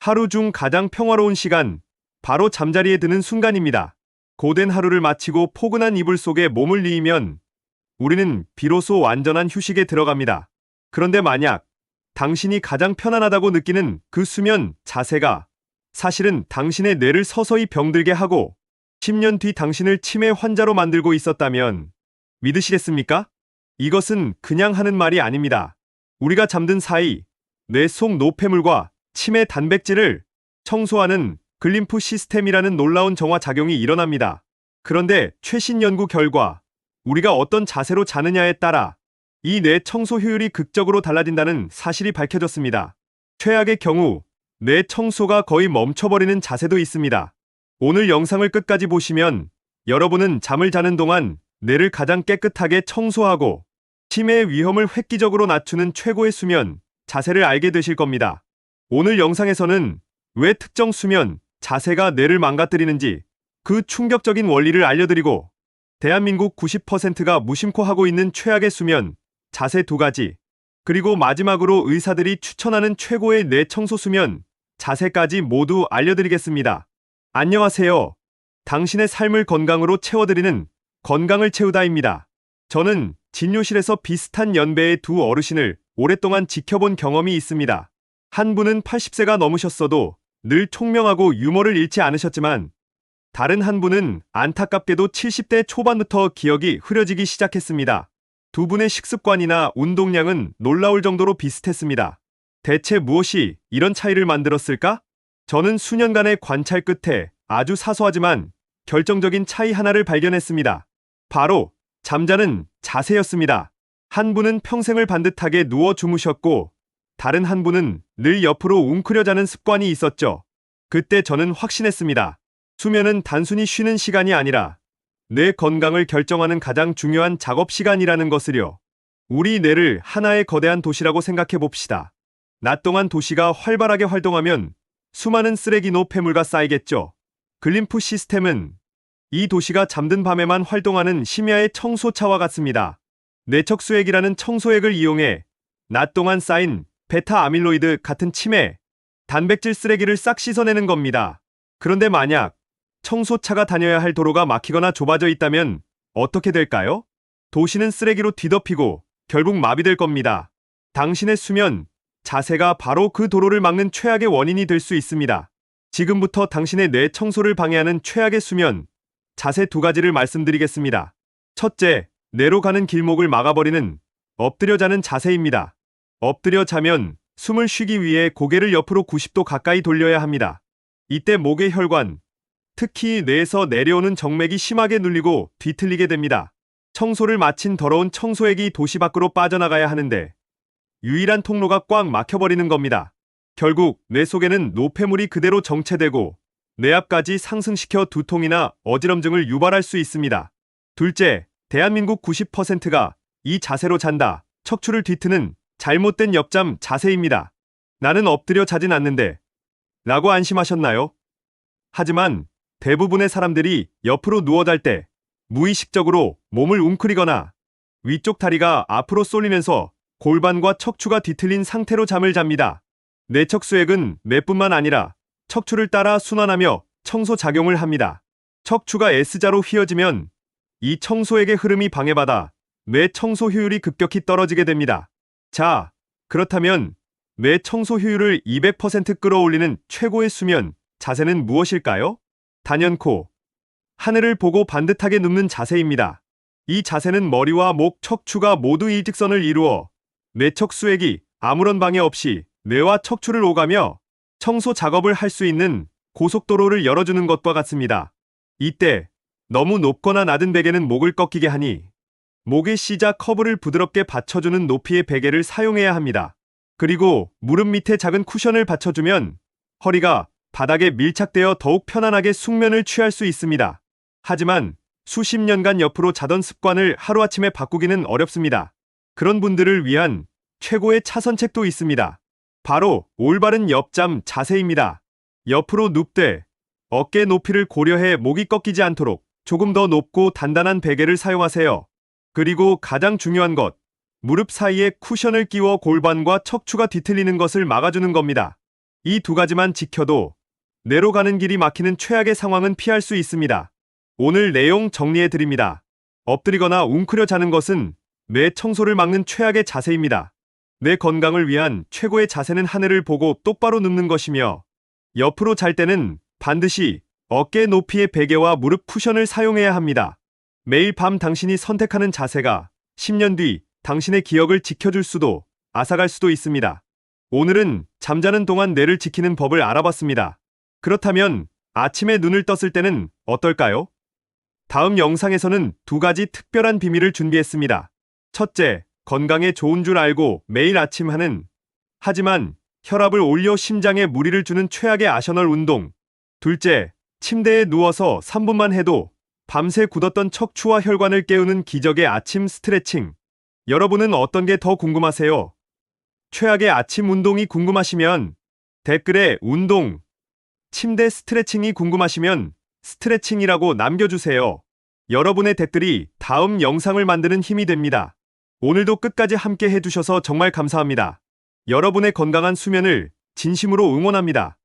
하루 중 가장 평화로운 시간, 바로 잠자리에 드는 순간입니다. 고된 하루를 마치고 포근한 이불 속에 몸을 뉘으면 우리는 비로소 완전한 휴식에 들어갑니다. 그런데 만약 당신이 가장 편안하다고 느끼는 그 수면 자세가 사실은 당신의 뇌를 서서히 병들게 하고 10년 뒤 당신을 치매 환자로 만들고 있었다면 믿으시겠습니까? 이것은 그냥 하는 말이 아닙니다. 우리가 잠든 사이 뇌 속 노폐물과 치매 단백질을 청소하는 글림프 시스템이라는 놀라운 정화 작용이 일어납니다. 그런데 최신 연구 결과 우리가 어떤 자세로 자느냐에 따라 이 뇌 청소 효율이 극적으로 달라진다는 사실이 밝혀졌습니다. 최악의 경우 뇌 청소가 거의 멈춰버리는 자세도 있습니다. 오늘 영상을 끝까지 보시면 여러분은 잠을 자는 동안 뇌를 가장 깨끗하게 청소하고 치매의 위험을 획기적으로 낮추는 최고의 수면 자세를 알게 되실 겁니다. 오늘 영상에서는 왜 특정 수면 자세가 뇌를 망가뜨리는지 그 충격적인 원리를 알려드리고 대한민국 90%가 무심코 하고 있는 최악의 수면 자세 2가지, 그리고 마지막으로 의사들이 추천하는 최고의 뇌 청소 수면 자세까지 모두 알려드리겠습니다. 안녕하세요. 당신의 삶을 건강으로 채워드리는 건강을 채우다입니다. 저는 진료실에서 비슷한 연배의 두 어르신을 오랫동안 지켜본 경험이 있습니다. 한 분은 80세가 넘으셨어도 늘 총명하고 유머를 잃지 않으셨지만 다른 한 분은 안타깝게도 70대 초반부터 기억이 흐려지기 시작했습니다. 두 분의 식습관이나 운동량은 놀라울 정도로 비슷했습니다. 대체 무엇이 이런 차이를 만들었을까? 저는 수년간의 관찰 끝에 아주 사소하지만 결정적인 차이 하나를 발견했습니다. 바로 잠자는 자세였습니다. 한 분은 평생을 반듯하게 누워 주무셨고 다른 한 분은 늘 옆으로 웅크려 자는 습관이 있었죠. 그때 저는 확신했습니다. 수면은 단순히 쉬는 시간이 아니라 뇌 건강을 결정하는 가장 중요한 작업 시간이라는 것을요. 우리 뇌를 하나의 거대한 도시라고 생각해 봅시다. 낮 동안 도시가 활발하게 활동하면 수많은 쓰레기 노폐물과 쌓이겠죠. 글림프 시스템은 이 도시가 잠든 밤에만 활동하는 심야의 청소차와 같습니다. 뇌척수액이라는 청소액을 이용해 낮 동안 쌓인 베타 아밀로이드 같은 치매, 단백질 쓰레기를 싹 씻어내는 겁니다. 그런데 만약 청소차가 다녀야 할 도로가 막히거나 좁아져 있다면 어떻게 될까요? 도시는 쓰레기로 뒤덮이고 결국 마비될 겁니다. 당신의 수면 자세가 바로 그 도로를 막는 최악의 원인이 될 수 있습니다. 지금부터 당신의 뇌 청소를 방해하는 최악의 수면 자세 2가지를 말씀드리겠습니다. 첫째, 뇌로 가는 길목을 막아버리는 엎드려 자는 자세입니다. 엎드려 자면 숨을 쉬기 위해 고개를 옆으로 90도 가까이 돌려야 합니다. 이때 목의 혈관, 특히 뇌에서 내려오는 정맥이 심하게 눌리고 뒤틀리게 됩니다. 청소를 마친 더러운 청소액이 도시 밖으로 빠져나가야 하는데 유일한 통로가 꽉 막혀버리는 겁니다. 결국 뇌 속에는 노폐물이 그대로 정체되고 뇌압까지 상승시켜 두통이나 어지럼증을 유발할 수 있습니다. 둘째, 대한민국 90%가 이 자세로 잔다, 척추를 뒤트는 잘못된 옆잠 자세입니다. 나는 엎드려 자진 않는데 라고 안심하셨나요? 하지만 대부분의 사람들이 옆으로 누워 잘 때 무의식적으로 몸을 웅크리거나 위쪽 다리가 앞으로 쏠리면서 골반과 척추가 뒤틀린 상태로 잠을 잡니다. 뇌척수액은 뇌뿐만 아니라 척추를 따라 순환하며 청소 작용을 합니다. 척추가 S자로 휘어지면 이 청소액의 흐름이 방해받아 뇌 청소 효율이 급격히 떨어지게 됩니다. 자, 그렇다면 뇌 청소 효율을 200% 끌어올리는 최고의 수면 자세는 무엇일까요? 단연코 하늘을 보고 반듯하게 눕는 자세입니다. 이 자세는 머리와 목, 척추가 모두 일직선을 이루어 뇌척수액이 아무런 방해 없이 뇌와 척추를 오가며 청소 작업을 할 수 있는 고속도로를 열어주는 것과 같습니다. 이때 너무 높거나 낮은 베개는 목을 꺾이게 하니 목의 C자 커브를 부드럽게 받쳐주는 높이의 베개를 사용해야 합니다. 그리고 무릎 밑에 작은 쿠션을 받쳐주면 허리가 바닥에 밀착되어 더욱 편안하게 숙면을 취할 수 있습니다. 하지만 수십 년간 옆으로 자던 습관을 하루아침에 바꾸기는 어렵습니다. 그런 분들을 위한 최고의 차선책도 있습니다. 바로 올바른 옆잠 자세입니다. 옆으로 눕되 어깨 높이를 고려해 목이 꺾이지 않도록 조금 더 높고 단단한 베개를 사용하세요. 그리고 가장 중요한 것, 무릎 사이에 쿠션을 끼워 골반과 척추가 뒤틀리는 것을 막아주는 겁니다. 이 두 가지만 지켜도 뇌로 가는 길이 막히는 최악의 상황은 피할 수 있습니다. 오늘 내용 정리해 드립니다. 엎드리거나 웅크려 자는 것은 뇌 청소를 막는 최악의 자세입니다. 뇌 건강을 위한 최고의 자세는 하늘을 보고 똑바로 눕는 것이며, 옆으로 잘 때는 반드시 어깨 높이의 베개와 무릎 쿠션을 사용해야 합니다. 매일 밤 당신이 선택하는 자세가 10년 뒤 당신의 기억을 지켜줄 수도 앗아갈 수도 있습니다. 오늘은 잠자는 동안 뇌를 지키는 법을 알아봤습니다. 그렇다면 아침에 눈을 떴을 때는 어떨까요? 다음 영상에서는 두 가지 특별한 비밀을 준비했습니다. 첫째, 건강에 좋은 줄 알고 매일 아침 하는, 하지만 혈압을 올려 심장에 무리를 주는 최악의 아셔널 운동. 둘째, 침대에 누워서 3분만 해도 밤새 굳었던 척추와 혈관을 깨우는 기적의 아침 스트레칭. 여러분은 어떤 게 더 궁금하세요? 최악의 아침 운동이 궁금하시면 댓글에 운동, 침대 스트레칭이 궁금하시면 스트레칭이라고 남겨주세요. 여러분의 댓글이 다음 영상을 만드는 힘이 됩니다. 오늘도 끝까지 함께 해주셔서 정말 감사합니다. 여러분의 건강한 수면을 진심으로 응원합니다.